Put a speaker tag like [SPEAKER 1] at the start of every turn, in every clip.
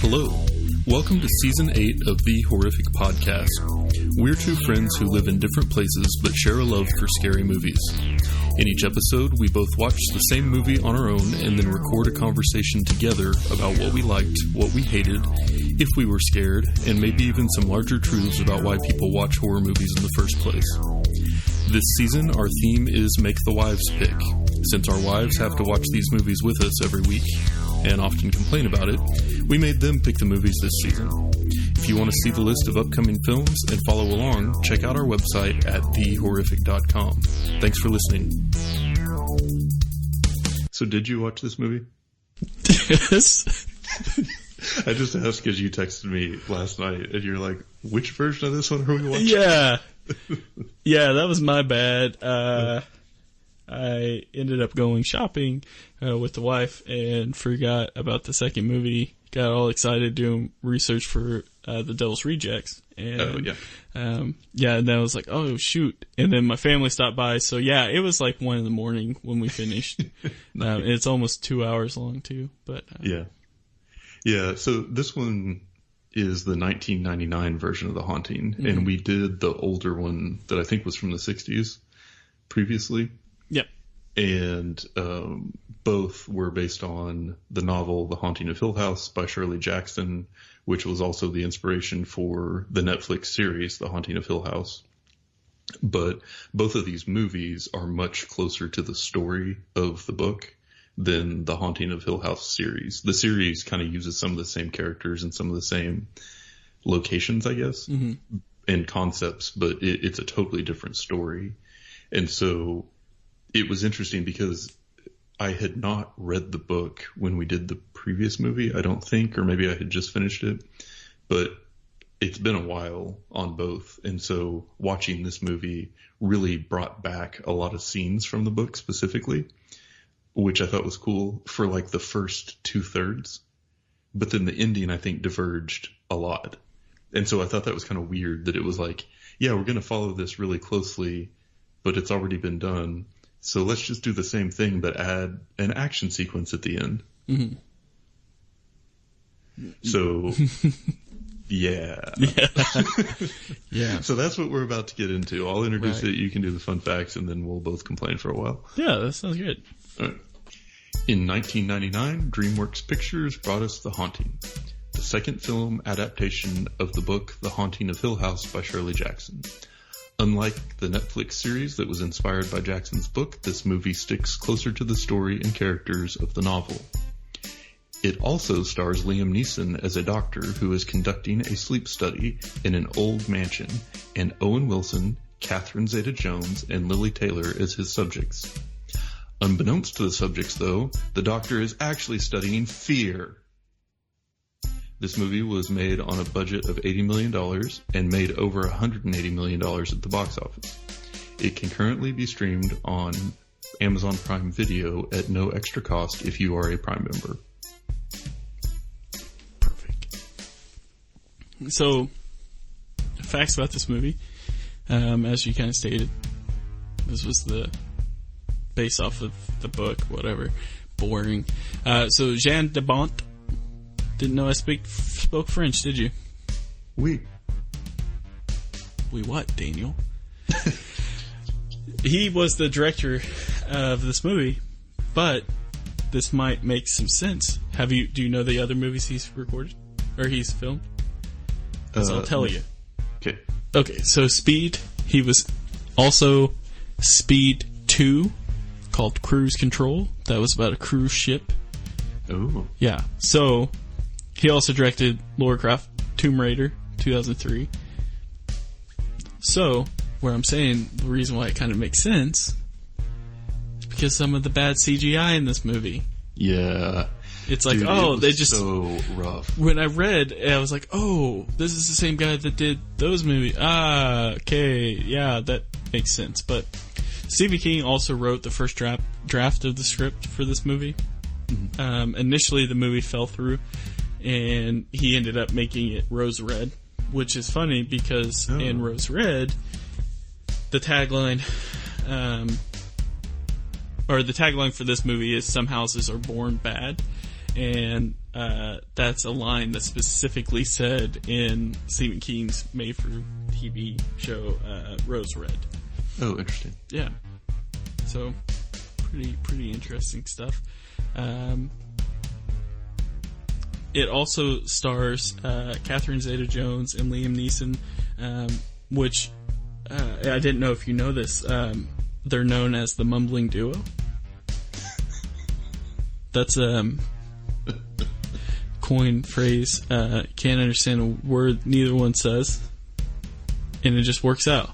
[SPEAKER 1] Hello. Welcome to Season 8 of The Horrific Podcast. We're two friends who live in different places but share a love for scary movies. In each episode, we both watch the same movie on our own and then record a conversation together about what we liked, what we hated, if we were scared, and maybe even some larger truths about why people watch horror movies in the first place. This season, our theme is Make the Wives Pick, since our wives have to watch these movies with us every week, and often complain about it. We made them pick the movies this season. If you want to see the list of upcoming films and follow along, check out our website at thehorrific.com. Thanks for listening. So did you watch this movie?
[SPEAKER 2] Yes.
[SPEAKER 1] I just asked because you texted me last night and you're like, which version of this one are we watching?
[SPEAKER 2] Yeah. Yeah, that was my bad. I ended up going shopping with the wife and forgot about the second movie. Got all excited doing research for The Devil's Rejects. And, and then I was like, oh, shoot. And then my family stopped by. So, yeah, it was like 1 a.m. when we finished.
[SPEAKER 1] Nice.
[SPEAKER 2] It's almost 2 hours long, too. But
[SPEAKER 1] Yeah, so this one is the 1999 version of The Haunting. Mm-hmm. And we did the older one that I think was from the 60s previously.
[SPEAKER 2] Yep.
[SPEAKER 1] And both were based on the novel The Haunting of Hill House by Shirley Jackson, which was also the inspiration for the Netflix series The Haunting of Hill House. But both of these movies are much closer to the story of the book than the Haunting of Hill House series. The series kind of uses some of the same characters and some of the same locations, I guess, and concepts, but it's a totally different story. And so it was interesting because I had not read the book when we did the previous movie, I don't think, or maybe I had just finished it, but it's been a while on both. And so watching this movie really brought back a lot of scenes from the book specifically, which I thought was cool for like the first 2/3. But then the ending, I think, diverged a lot. And so I thought that was kind of weird that it was like, yeah, we're going to follow this really closely, but it's already been done. So let's just do the same thing, but add an action sequence at the end. Mm-hmm. So, yeah. Yeah. So that's what we're about to get into. I'll introduce it. You can do the fun facts, and then we'll both complain for a while.
[SPEAKER 2] Yeah, that sounds good.
[SPEAKER 1] All right. In 1999, DreamWorks Pictures brought us The Haunting, the second film adaptation of the book The Haunting of Hill House by Shirley Jackson. Unlike the Netflix series that was inspired by Jackson's book, this movie sticks closer to the story and characters of the novel. It also stars Liam Neeson as a doctor who is conducting a sleep study in an old mansion, and Owen Wilson, Catherine Zeta-Jones, and Lily Taylor as his subjects. Unbeknownst to the subjects, though, the doctor is actually studying fear. This movie was made on a budget of $80 million and made over $180 million at the box office. It can currently be streamed on Amazon Prime Video at no extra cost if you are a Prime member.
[SPEAKER 2] Perfect. So, facts about this movie. As you kind of stated, this was based off of the book, whatever. Boring. So, Jean de Bont. Didn't know I spoke French, did you?
[SPEAKER 1] Oui.
[SPEAKER 2] Oui what, Daniel? He was the director of this movie, but this might make some sense. Do you know the other movies he's recorded? Or he's filmed? Because I'll tell you. Okay, so Speed. He was also Speed 2, called Cruise Control. That was about a cruise ship.
[SPEAKER 1] Oh.
[SPEAKER 2] Yeah, so he also directed Lara Croft Tomb Raider, 2003. So, where I'm saying the reason why it kind of makes sense is because some of the bad CGI in this movie.
[SPEAKER 1] Yeah.
[SPEAKER 2] It's like, dude, they just
[SPEAKER 1] so rough.
[SPEAKER 2] When I read, I was like, oh, this is the same guy that did those movies. Okay, yeah, that makes sense. But Stephen King also wrote the first draft of the script for this movie. Mm-hmm. Initially, the movie fell through, and he ended up making it Rose Red, which is funny because in Rose Red, the tagline, or the tagline for this movie is "Some houses are born bad," And that's a line that's specifically said in Stephen King's made-for-TV show, Rose Red.
[SPEAKER 1] Oh, interesting.
[SPEAKER 2] Yeah. So, pretty interesting stuff. It also stars Catherine Zeta-Jones and Liam Neeson, which I didn't know if you know this. They're known as the Mumbling Duo. That's coin phrase. Can't understand a word neither one says, and it just works out.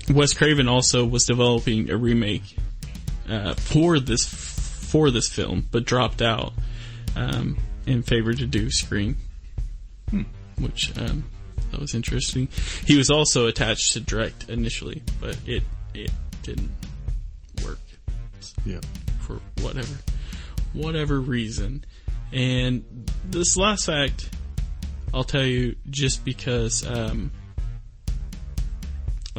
[SPEAKER 2] Wes Craven also was developing a remake for this film, but dropped out in favor to do Scream, which that was interesting. He was also attached to direct initially, but it didn't work.
[SPEAKER 1] Yeah,
[SPEAKER 2] for whatever reason. And this last fact, I'll tell you just because I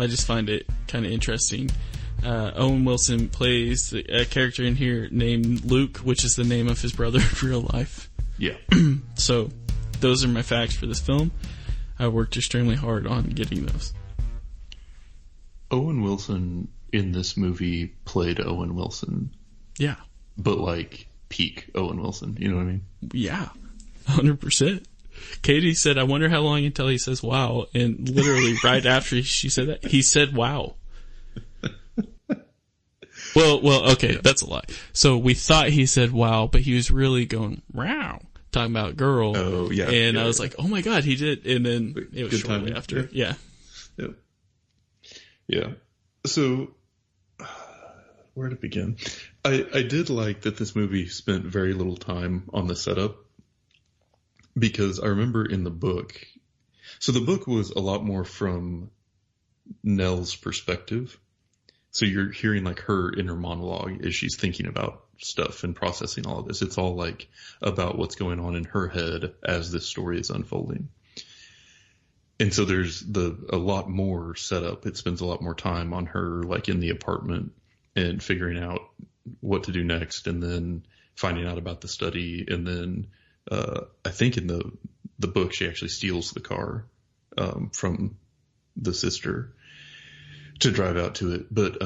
[SPEAKER 2] just find it kind of interesting. Owen Wilson plays a character in here named Luke, which is the name of his brother in real life.
[SPEAKER 1] Yeah.
[SPEAKER 2] So, those are my facts for this film. I worked extremely hard on getting those.
[SPEAKER 1] Owen Wilson in this movie played Owen Wilson.
[SPEAKER 2] Yeah.
[SPEAKER 1] But like peak Owen Wilson, you know what I mean?
[SPEAKER 2] Yeah. 100%. Katie said, I wonder how long until he says wow. And literally right after she said that, he said wow. Well, okay, yeah. That's a lie. So we thought he said wow, but he was really going wow, talking about girl.
[SPEAKER 1] Oh, yeah.
[SPEAKER 2] And
[SPEAKER 1] yeah,
[SPEAKER 2] I was like, oh my God, he did. And then it was shortly after. Yeah.
[SPEAKER 1] Yeah. So, where to begin? I did like that this movie spent very little time on the setup, because I remember in the book, so the book was a lot more from Nell's perspective. So you're hearing like her inner monologue as she's thinking about stuff and processing all of this. It's all like about what's going on in her head as this story is unfolding. And so there's a lot more setup. It spends a lot more time on her like in the apartment and figuring out what to do next, and then finding out about the study. And then I think in the book she actually steals the car from the sister to drive out to it. But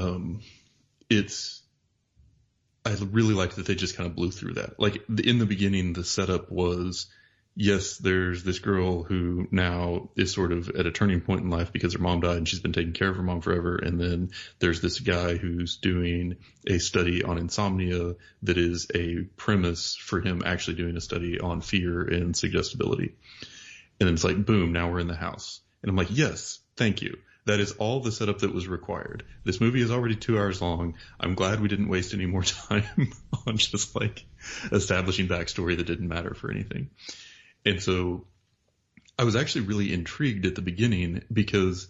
[SPEAKER 1] I really like that they just kind of blew through that. Like in the beginning, the setup was, yes, there's this girl who now is sort of at a turning point in life because her mom died and she's been taking care of her mom forever. And then there's this guy who's doing a study on insomnia that is a premise for him actually doing a study on fear and suggestibility. And then it's like, boom, now we're in the house. And I'm like, yes, thank you. That is all the setup that was required. This movie is already 2 hours long. I'm glad we didn't waste any more time on just like establishing backstory that didn't matter for anything. And so I was actually really intrigued at the beginning because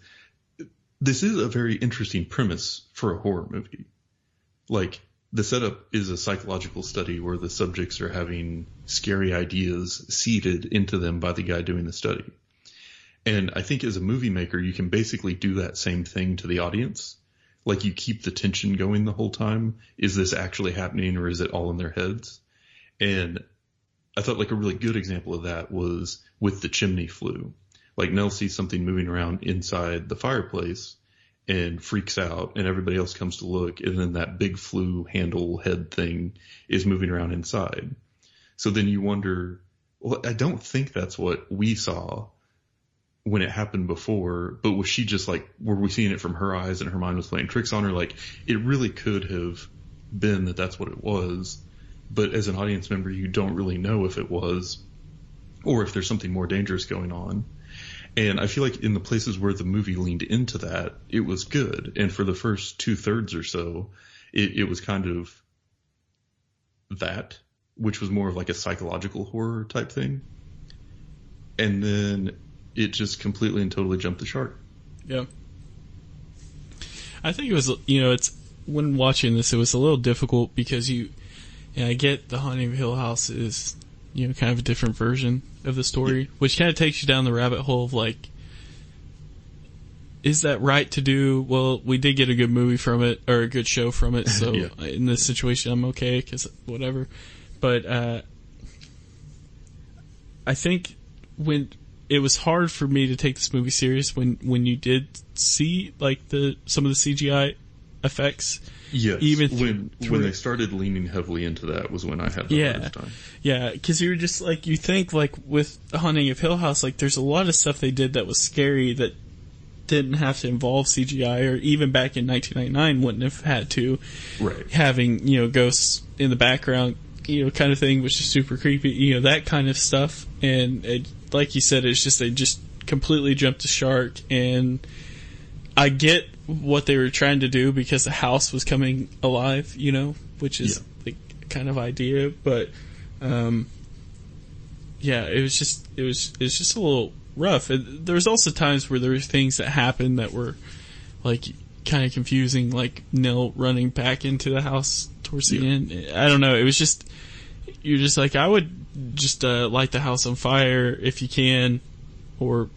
[SPEAKER 1] this is a very interesting premise for a horror movie. Like the setup is a psychological study where the subjects are having scary ideas seeded into them by the guy doing the study. And I think as a movie maker, you can basically do that same thing to the audience. Like you keep the tension going the whole time. Is this actually happening or is it all in their heads? And I thought like a really good example of that was with the chimney flue. Like Nell sees something moving around inside the fireplace and freaks out, and everybody else comes to look, and then that big flue handle head thing is moving around inside. So then you wonder, well, I don't think that's what we saw when it happened before, but was she just like, were we seeing it from her eyes and her mind was playing tricks on her? Like it really could have been that that's what it was. But as an audience member, you don't really know if it was, or if there's something more dangerous going on. And I feel like in the places where the movie leaned into that, it was good. And for the first 2/3 or so, it was kind of that, which was more of like a psychological horror type thing. And then it just completely and totally jumped the shark.
[SPEAKER 2] Yeah. I think it was, it's, when watching this, it was a little difficult because I get the Haunting of Hill House is, kind of a different version of the story, which kind of takes you down the rabbit hole of like, is that right to do? Well, we did get a good movie from it, or a good show from it, so
[SPEAKER 1] Yeah.
[SPEAKER 2] in this situation I'm okay, because whatever. But I think when it was hard for me to take this movie serious when you did see like some of the CGI effects.
[SPEAKER 1] Yes,
[SPEAKER 2] Even
[SPEAKER 1] when they started leaning heavily into that was when I had the hardest time.
[SPEAKER 2] Yeah, because you were just like, you think like with The Haunting of Hill House, like there's a lot of stuff they did that was scary that didn't have to involve CGI, or even back in 1999 wouldn't have had to.
[SPEAKER 1] Right.
[SPEAKER 2] Having, ghosts in the background, kind of thing, which is super creepy, that kind of stuff. And it, like you said, it's just, they just completely jumped the shark. And I get what they were trying to do because the house was coming alive, which is the kind of idea. But, it was just a little rough. There was also times where there were things that happened that were like kind of confusing, like Nell running back into the house towards the end. I don't know. It was just, you're just like, I would just light the house on fire if you can, or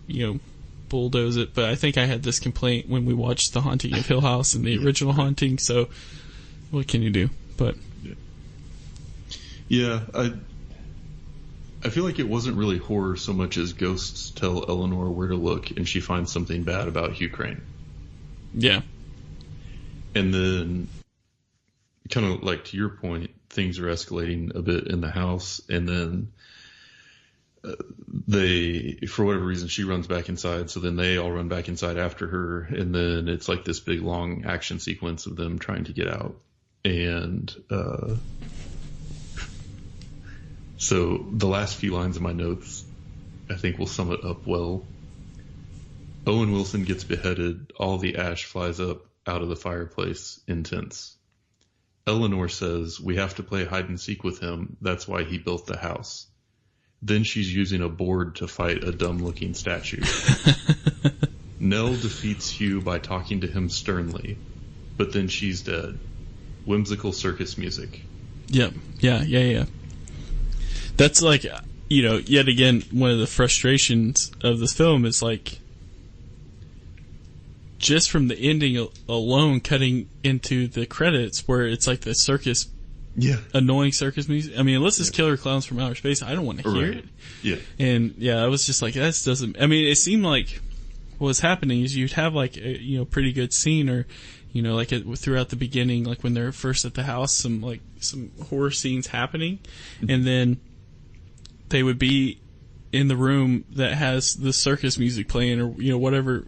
[SPEAKER 2] bulldoze it. But I think I had this complaint when we watched The Haunting of Hill House and the original Haunting. So what can you do? But
[SPEAKER 1] I feel like it wasn't really horror so much as ghosts tell Eleanor where to look and she finds something bad about Hugh Crane.
[SPEAKER 2] Yeah.
[SPEAKER 1] And then, kind of like to your point, things are escalating a bit in the house, and then for whatever reason, she runs back inside, so then they all run back inside after her, and then it's like this big long action sequence of them trying to get out. And so the last few lines of my notes, I think, will sum it up well. Owen Wilson gets beheaded. All the ash flies up out of the fireplace. Intense. Eleanor says, we have to play hide and seek with him. That's why he built the house. Then she's using a board to fight a dumb-looking statue. Nell defeats Hugh by talking to him sternly. But then she's dead. Whimsical circus music.
[SPEAKER 2] Yep. Yeah. That's like, yet again, one of the frustrations of this film is like, just from the ending alone, cutting into the credits where it's like the circus, annoying circus music. I mean, unless it's Killer Clowns from Outer Space, I don't want to hear it.
[SPEAKER 1] Yeah.
[SPEAKER 2] And I was just like, that doesn't, I mean, it seemed like what was happening is you'd have like a, pretty good scene, or, like throughout the beginning, like when they're first at the house, some horror scenes happening, and then they would be in the room that has the circus music playing, or, whatever,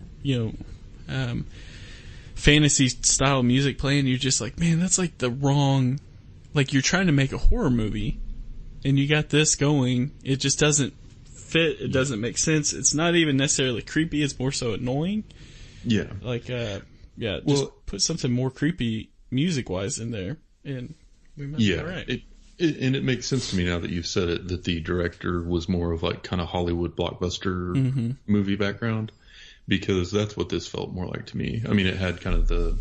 [SPEAKER 2] fantasy style music playing. You're just like, man, that's like the wrong, like you're trying to make a horror movie and you got this going. It just doesn't fit. It doesn't make sense. It's not even necessarily creepy. It's more so annoying. Yeah. Like, just put something more creepy music wise in there, and we might be all right.
[SPEAKER 1] And it makes sense to me now that you've said it, that the director was more of like kind of Hollywood blockbuster movie background, because that's what this felt more like to me. I mean, it had kind of the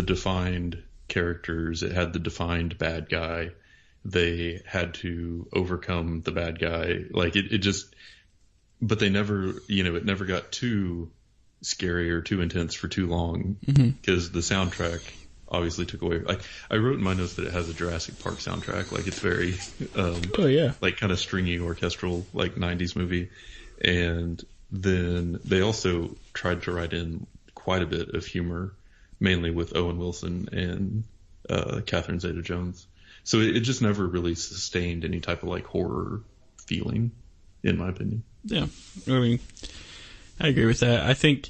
[SPEAKER 1] defined characters. It had the defined bad guy. They had to overcome the bad guy. Like it just, but they never, it never got too scary or too intense for too long, because the soundtrack obviously took away. Like I wrote in my notes that it has a Jurassic Park soundtrack. Like it's very, like kind of stringy orchestral, like 90s movie. And then they also tried to write in quite a bit of humor, mainly with Owen Wilson and Catherine Zeta-Jones. So it just never really sustained any type of like horror feeling, in my opinion.
[SPEAKER 2] Yeah, I mean, I agree with that. I think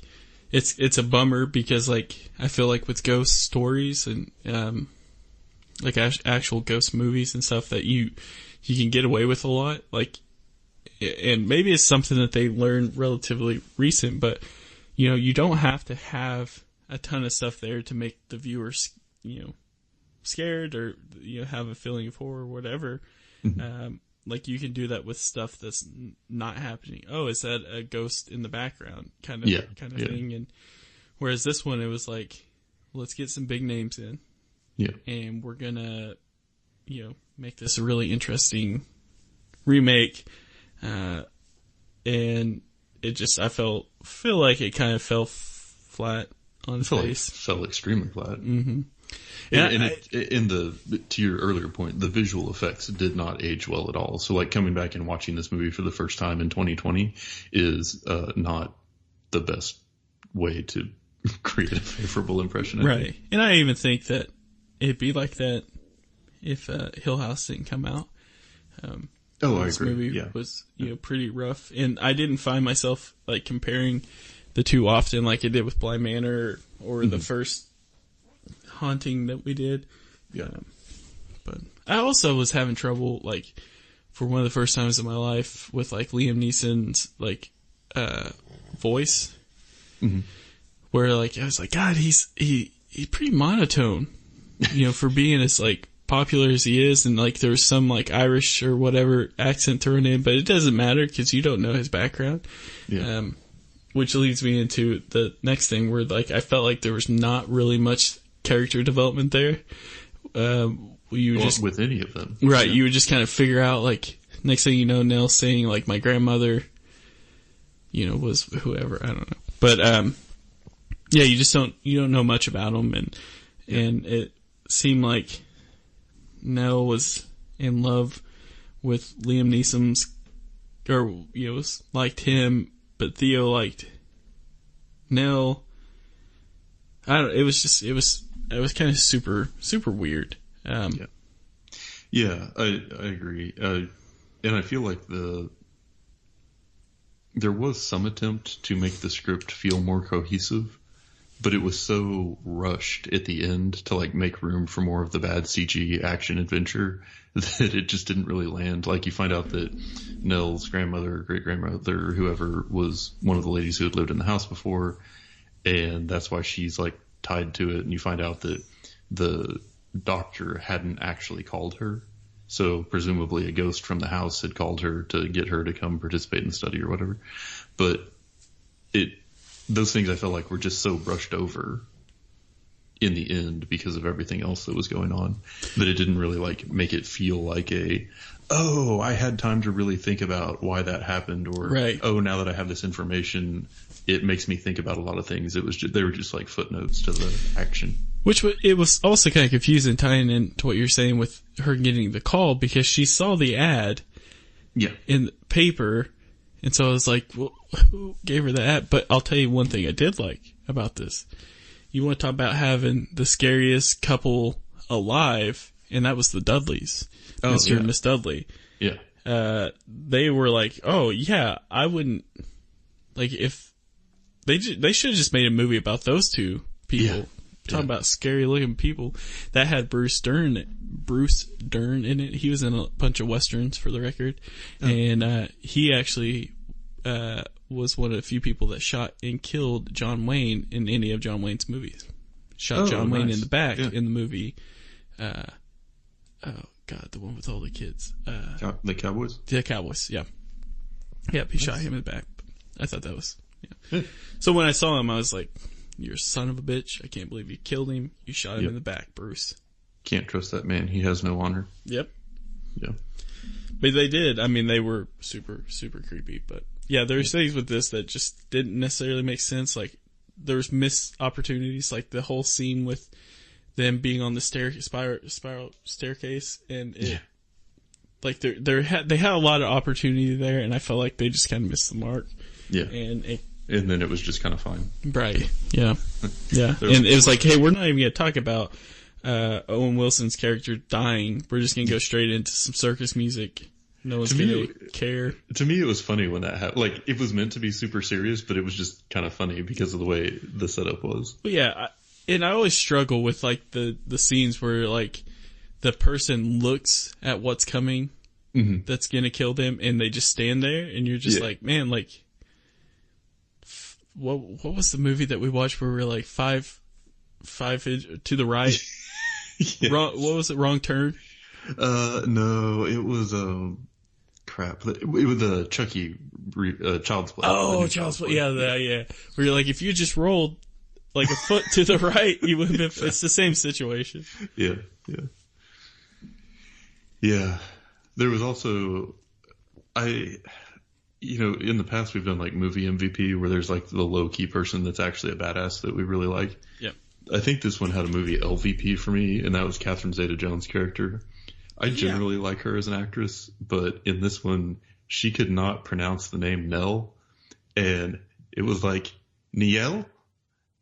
[SPEAKER 2] it's a bummer because like I feel like with ghost stories and like actual ghost movies and stuff, that you can get away with a lot. Like, and maybe it's something that they learned relatively recent, but you don't have to have a ton of stuff there to make the viewers scared, or have a feeling of horror or whatever. Like you can do that with stuff that's not happening. Oh, is that a ghost in the background kind of thing? And whereas this one, it was like, let's get some big names in, and we're gonna make this a really interesting remake. And it just, I feel like it kind of fell flat on his face.
[SPEAKER 1] Fell extremely flat.
[SPEAKER 2] Mm-hmm.
[SPEAKER 1] To your earlier point, the visual effects did not age well at all. So like coming back and watching this movie for the first time in 2020 is not the best way to create a favorable impression.
[SPEAKER 2] Right. And I even think that it'd be like that if Hill House didn't come out.
[SPEAKER 1] I agree.
[SPEAKER 2] This movie was pretty rough, and I didn't find myself like comparing the two often, like I did with Bly Manor or the first Haunting that we did.
[SPEAKER 1] Yeah.
[SPEAKER 2] But I also was having trouble, like, for one of the first times in my life with like Liam Neeson's like voice, where like I was like, God, he's pretty monotone, for being as like popular as he is, and like there's some like Irish or whatever accent thrown in, but it doesn't matter because you don't know his background.
[SPEAKER 1] Yeah.
[SPEAKER 2] Which leads me into the next thing where like I felt like there was not really much character development there.
[SPEAKER 1] With any of them,
[SPEAKER 2] right? Yeah. You would just kind of figure out like next thing you know, Nell's saying like my grandmother, was whoever, I don't know, but you don't know much about him, and it seemed like Nell was in love with Liam Neeson's, or liked him, but Theo liked Nell. It was kind of super, super weird.
[SPEAKER 1] Yeah, I agree. And I feel like there was some attempt to make the script feel more cohesive, but it was so rushed at the end to like make room for more of the bad CG action adventure that it just didn't really land. Like you find out that Nell's grandmother, great grandmother, or whoever was one of the ladies who had lived in the house before, and that's why she's like tied to it. And you find out that the doctor hadn't actually called her. So presumably a ghost from the house had called her to get her to come participate in the study or whatever. But those things I felt like were just so brushed over in the end because of everything else that was going on that it didn't really like make it feel like I had time to really think about why that happened, or
[SPEAKER 2] right.
[SPEAKER 1] Now that I have this information, it makes me think about a lot of things. They were just like footnotes to the action.
[SPEAKER 2] Which it was also kind of confusing tying into what you're saying with her getting the call, because she saw the ad in the paper, and so I was like, well, who gave her the ad? But I'll tell you one thing I did like about this. You want to talk about having the scariest couple alive, and that was the Dudleys. Mr. and Miss Dudley.
[SPEAKER 1] Yeah.
[SPEAKER 2] They were like, oh yeah, I wouldn't, like, if they should have just made a movie about those two people.
[SPEAKER 1] Yeah.
[SPEAKER 2] Talking about scary looking people. That had Bruce Dern in it. He was in a bunch of westerns, for the record. Oh. And he actually was one of the few people that shot and killed John Wayne in any of John Wayne's movies. Shot John Wayne in the back in the movie. Oh God, the one with all the kids.
[SPEAKER 1] The Cowboys?
[SPEAKER 2] The Cowboys, yeah. Yep, he shot him in the back. I thought that was, So when I saw him, I was like, you're a son of a bitch. I can't believe you killed him. You shot him in the back, Bruce.
[SPEAKER 1] Can't trust that man. He has no honor.
[SPEAKER 2] Yep.
[SPEAKER 1] Yeah.
[SPEAKER 2] But they did. I mean, they were super, super creepy. But yeah, there's things with this that just didn't necessarily make sense. Like, there's missed opportunities, like the whole scene with them being on the spiral staircase, and like they had a lot of opportunity there, and I felt like they just kind of missed the mark.
[SPEAKER 1] Yeah. And then it was just kind of fine.
[SPEAKER 2] Right. Yeah. Yeah. And it was like, hey, we're not even going to talk about Owen Wilson's character dying. We're just going to go straight into some circus music. No one's going to care. To
[SPEAKER 1] me, it was funny when that happened. Like, it was meant to be super serious, but it was just kind of funny because of the way the setup was.
[SPEAKER 2] But yeah, and I always struggle with, like, the scenes where, like, the person looks at what's coming that's going to kill them, and they just stand there, and you're just like, man, like, what was the movie that we watched where we were like five to the right? Wrong, what was it? Wrong Turn?
[SPEAKER 1] No, it was crap. It was the Chucky Child's Play.
[SPEAKER 2] Oh, Child's Play. Yeah. Where you're like, if you just rolled like a foot to the right, you would have been. It's the same situation.
[SPEAKER 1] Yeah. There was also in the past we've done like movie MVP where there's like the low key person that's actually a badass that we really like.
[SPEAKER 2] Yep.
[SPEAKER 1] I think this one had a movie LVP for me, and that was Catherine Zeta-Jones' character. I generally like her as an actress, but in this one, she could not pronounce the name Nell, and it was like Niel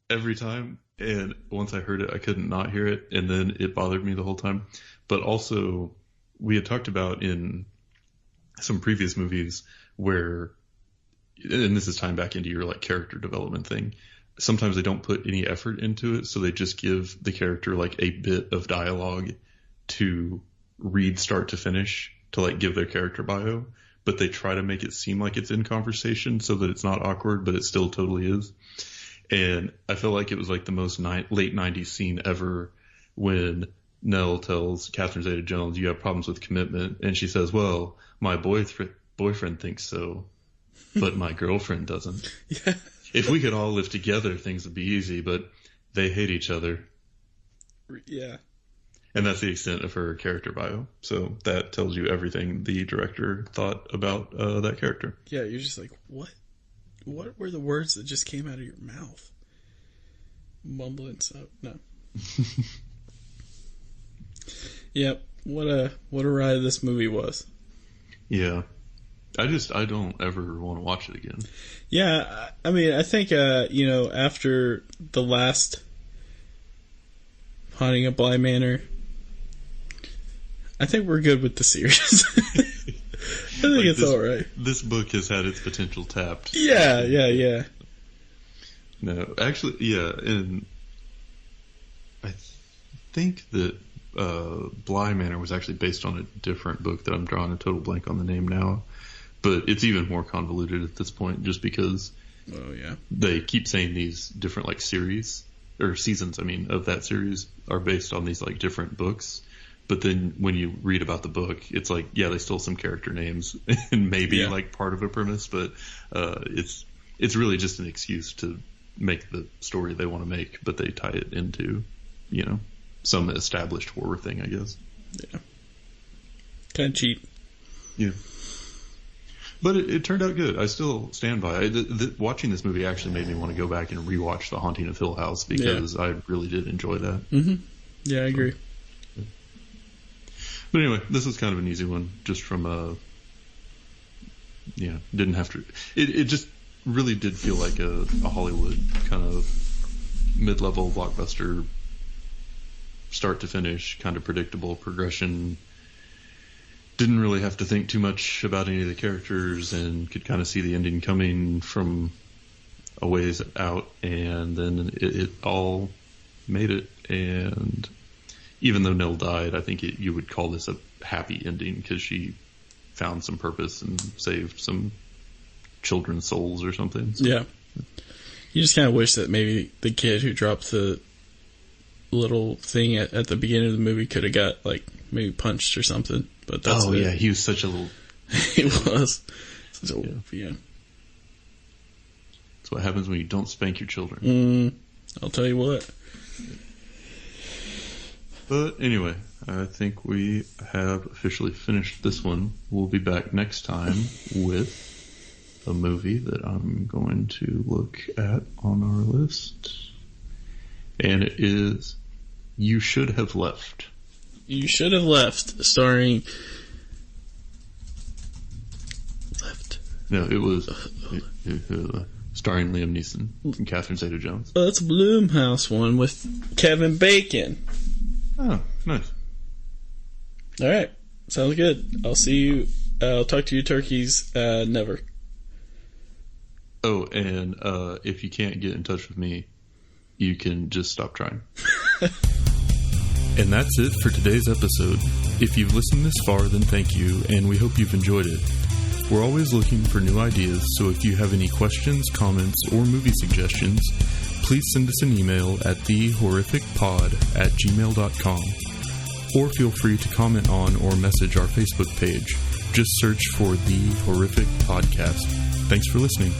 [SPEAKER 1] every time. And once I heard it, I couldn't not hear it, and then it bothered me the whole time. But also, we had talked about in some previous movies where, and this is tying back into your like character development thing, sometimes they don't put any effort into it, so they just give the character like a bit of dialogue to read start to finish to like give their character bio, but they try to make it seem like it's in conversation so that it's not awkward, but it still totally is. And I feel like it was like the most late 90s scene ever when Nell tells Catherine Zeta-Jones, you have problems with commitment. And she says, well, my boyfriend thinks so, but my girlfriend doesn't.
[SPEAKER 2] Yeah.
[SPEAKER 1] If we could all live together, things would be easy, but they hate each other.
[SPEAKER 2] Yeah.
[SPEAKER 1] And that's the extent of her character bio. So that tells you everything the director thought about that character.
[SPEAKER 2] Yeah, you're just like, what? What were the words that just came out of your mouth? Mumbling stuff. No. Yep. What a ride this movie was.
[SPEAKER 1] Yeah. I don't ever want to watch it again.
[SPEAKER 2] Yeah, I mean, I think, after the last Haunting of Bly Manor, I think we're good with the series. I think it's alright.
[SPEAKER 1] This book has had its potential tapped.
[SPEAKER 2] Yeah.
[SPEAKER 1] No, actually, yeah, and I think that Bly Manor was actually based on a different book that I'm drawing a total blank on the name now. But it's even more convoluted at this point just because they keep saying these different like series or seasons, of that series are based on these like different books. But then when you read about the book, it's like, yeah, they stole some character names and maybe like part of a premise, but it's really just an excuse to make the story they want to make, but they tie it into, some established horror thing, I guess.
[SPEAKER 2] Yeah. Kind of cheap.
[SPEAKER 1] Yeah. But it turned out good. I still stand by it. Watching this movie actually made me want to go back and rewatch The Haunting of Hill House because I really did enjoy that.
[SPEAKER 2] Mm-hmm. Yeah, I agree.
[SPEAKER 1] But anyway, this was kind of an easy one, just from didn't have to. It just really did feel like a Hollywood kind of mid-level blockbuster, start to finish, kind of predictable progression. Didn't really have to think too much about any of the characters and could kind of see the ending coming from a ways out, and then it all made it. And even though Nell died, I think you would call this a happy ending because she found some purpose and saved some children's souls or something. So.
[SPEAKER 2] Yeah. You just kind of wish that maybe the kid who dropped the little thing at the beginning of the movie could have got, like, maybe punched or something. But that's
[SPEAKER 1] yeah, he was such a little...
[SPEAKER 2] He was. So, yeah.
[SPEAKER 1] That's what happens when you don't spank your children.
[SPEAKER 2] I'll tell you what.
[SPEAKER 1] But anyway, I think we have officially finished this one. We'll be back next time with a movie that I'm going to look at on our list. And it is You Should Have Left.
[SPEAKER 2] You Should Have Left, starring... Left.
[SPEAKER 1] No, it was starring Liam Neeson and Catherine Zeta-Jones.
[SPEAKER 2] Oh, that's a Blumhouse one with Kevin Bacon.
[SPEAKER 1] Oh, nice.
[SPEAKER 2] All right. Sounds good. I'll see you. I'll talk to you turkeys never.
[SPEAKER 1] Oh, and if you can't get in touch with me, you can just stop trying. And that's it for today's episode. If you've listened this far, then thank you, and we hope you've enjoyed it. We're always looking for new ideas, so if you have any questions, comments, or movie suggestions, please send us an email at thehorrificpod@gmail.com, or feel free to comment on or message our Facebook page. Just search for The Horrific Podcast. Thanks for listening.